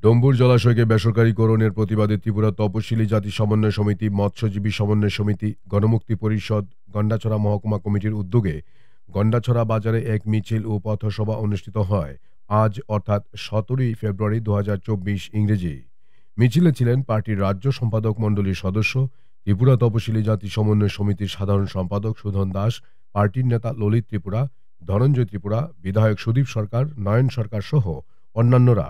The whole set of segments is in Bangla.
ডম্বুর জলাশয়কে বেসরকারীকরণের প্রতিবাদে ত্রিপুরা তপশিলি জাতি সমন্বয় সমিতি, মৎস্যজীবী সমন্বয় সমিতি, গণমুক্তি পরিষদ, গন্ডাছড়া মহকুমা কমিটির উদ্যোগে গন্ডাছড়া বাজারে এক মিছিল ও পথসভা অনুষ্ঠিত হয় আজ অর্থাৎ 17 ফেব্রুয়ারি 2024 ইংরেজি। মিছিলে ছিলেন পার্টির রাজ্য সম্পাদক মণ্ডলীর সদস্য, ত্রিপুরা তপশিলি জাতি সমন্বয় সমিতির সাধারণ সম্পাদক সুধন দাস, পার্টির নেতা ললিত ত্রিপুরা, ধনঞ্জয় ত্রিপুরা, বিধায়ক সুদীপ সরকার, নয়ন সরকার সহ অন্যান্যরা।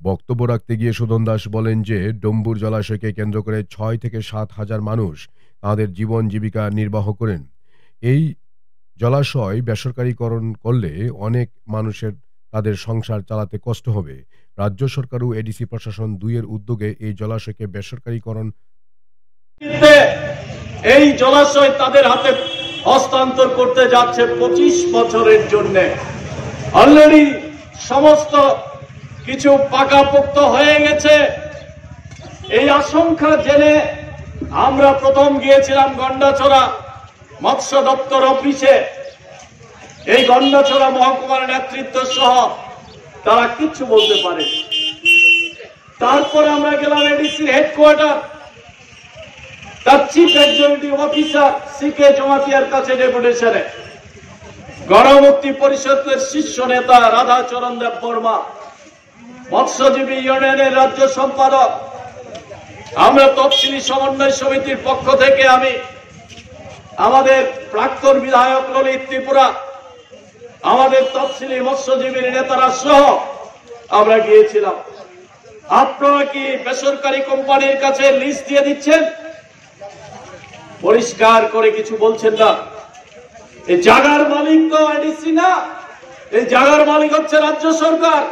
বক্তব্য রাখতে গিয়ে সুধন দাস বলেন যে ডম্বুর জলাশয়কে কেন্দ্র করে 6 থেকে 7 হাজার মানুষ তাদের জীবন জীবিকা নির্বাহ করেন। এই জলাশয় বেসরকারীকরণ করলে অনেক মানুষের তাদের সংসার চালাতে কষ্ট হবে। রাজ্য সরকার ও এডিসি প্রশাসন দুইয়ের উদ্যোগে এই জলাশয়কে বেসরকারীকরণ এই জলাশয় তাদের হাতে হস্তান্তর করতে যাচ্ছে 25 বছরের জন্য। অলরেডি সমস্ত কিছু পাকাপোক্ত হয়ে গেছে। এই আশঙ্কা জেনে আমরা প্রথম গিয়েছিলাম গন্ডাছড়া মৎস্য দপ্তর অফিসে। এই গন্ডাছড়া মহকুমার নেতৃত্ব সহ তারা কিচ্ছু বলতে পারে। তারপর আমরা গেলাম এডিসির হেডকোয়ার্টার, তার চিফ এক্সিকিউটিভ অফিসার সিকে জমাতিয়ার কাছে ডেপুটেশনে, গণমুক্তি পরিষদের শীর্ষ নেতা রাধাচরণ দেব বর্মা, মৎস্যজীবী ইউনিয়নের রাজ্য সম্পাদক, আমরা তফসিলি সমন্বয় সমিতির পক্ষ থেকে আমি, আমাদের প্রাক্তন বিধায়ক ললিত ত্রিপুরা, আমাদের তফসিলি মৎস্যজীবীর নেতারা সহ আমরা গিয়েছিলাম। আপনারা কি বেসরকারি কোম্পানির কাছে লিস্ট দিয়ে দিচ্ছেন? পরিষ্কার করে কিছু বলছেন না। এই জায়গার মালিক তো এডিসি না, এই জায়গার মালিক হচ্ছে রাজ্য সরকার।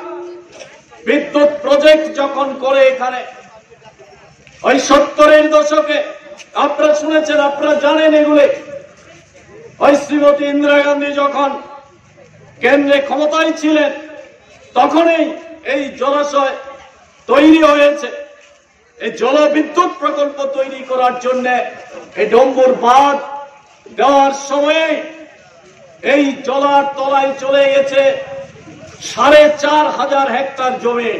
বিদ্যুৎ প্রজেক্ট যখন করে এখানে ওই 70-এর দশকে, আপনারা শুনেছেন, আপনারা জানেন এগুলো, ওই শ্রীমতী ইন্দিরা গান্ধী যখন কেন্দ্রে ক্ষমতায় ছিলেন তখনই এই জলাশয় তৈরি হয়েছে। এই জলবিদ্যুৎ প্রকল্প তৈরি করার জন্য এই ডম্বুর বাঁধ দেওয়ার সময়ে এই জলার তলায় চলে গেছে 4,500 হেক্টর জমি।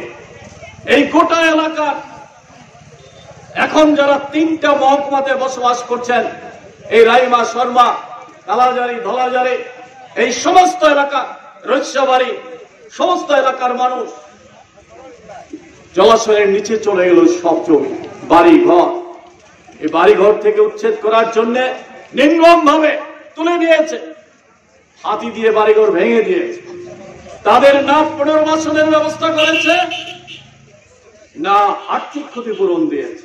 এই গোটা এলাকার এখন যারা 3টা মহকুমাতে বসবাস করছেন, এই রাইমা, শর্মা, কালাজারি, ধলাজারি, এই সমস্ত এলাকা, রৈস্যাবাড়ি, সমস্ত এলাকার মানুষ জলাশয়ের নিচে চলে গেল সব জমি, বাড়ি ঘর। এই বাড়ি ঘর থেকে উচ্ছেদ করার জন্য নির্মম ভাবে তুলে নিয়েছে, হাতি দিয়ে বাড়িঘর ভেঙে দিয়েছে। তাদের না পুনর্বাসনের ব্যবস্থা করেছে, না আর্থিক ক্ষতিপূরণ দিয়েছে।